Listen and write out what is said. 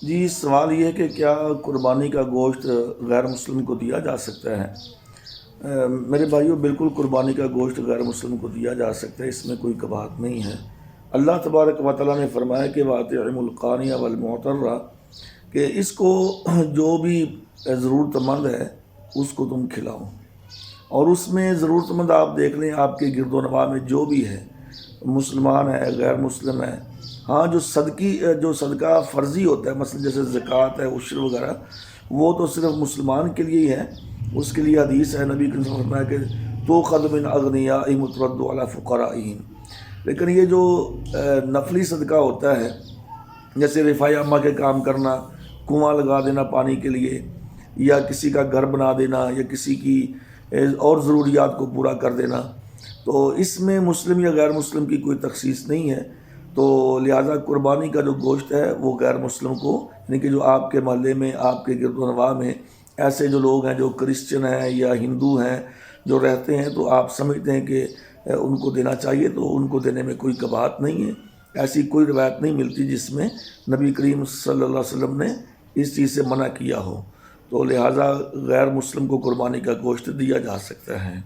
جی سوال یہ ہے کہ کیا قربانی کا گوشت غیر مسلم کو دیا جا سکتا ہے؟ میرے بھائیوں، بالکل قربانی کا گوشت غیر مسلم کو دیا جا سکتا ہے، اس میں کوئی کباہت نہیں ہے۔ اللہ تبارک و تعالیٰ نے فرمایا کہ وَأَطِعِمُوا الْقَانِعَ وَالْمُعْتَرَّ، کہ اس کو جو بھی ضرورت مند ہے اس کو تم کھلاؤ۔ اور اس میں ضرورت مند آپ دیکھ لیں، آپ کے گرد و نواح میں جو بھی ہے، مسلمان ہے، غیر مسلم ہے، ہاں جو صدقہ فرضی ہوتا ہے، مثلا جیسے زکوٰۃ ہے، عشر وغیرہ، وہ تو صرف مسلمان کے لیے ہی ہے۔ اس کے لیے حدیث ہے، نبی کریم صلی اللہ علیہ وسلم نے فرمایا کہ تُؤْخَذُ مِنْ أَغْنِيَائِهِمْ وَتُرَدُّ عَلَىٰ فُقَرَائِهِمْ۔ لیکن یہ جو نفلی صدقہ ہوتا ہے، جیسے رفاع عامہ کے کام کرنا، کنواں لگا دینا پانی کے لیے، یا کسی کا گھر بنا دینا، یا کسی کی اور ضروریات کو پورا کر دینا، تو اس میں مسلم یا غیر مسلم کی کوئی تخصیص نہیں ہے۔ تو لہٰذا قربانی کا جو گوشت ہے وہ غیر مسلم کو، یعنی کہ جو آپ کے محلے میں، آپ کے گرد و نواح میں ایسے جو لوگ ہیں جو کرسچن ہیں یا ہندو ہیں جو رہتے ہیں، تو آپ سمجھتے ہیں کہ ان کو دینا چاہیے، تو ان کو دینے میں کوئی کباہت نہیں ہے۔ ایسی کوئی روایت نہیں ملتی جس میں نبی کریم صلی اللہ علیہ وسلم نے اس چیز سے منع کیا ہو، تو لہٰذا غیر مسلم کو قربانی کا گوشت دیا جا سکتا ہے۔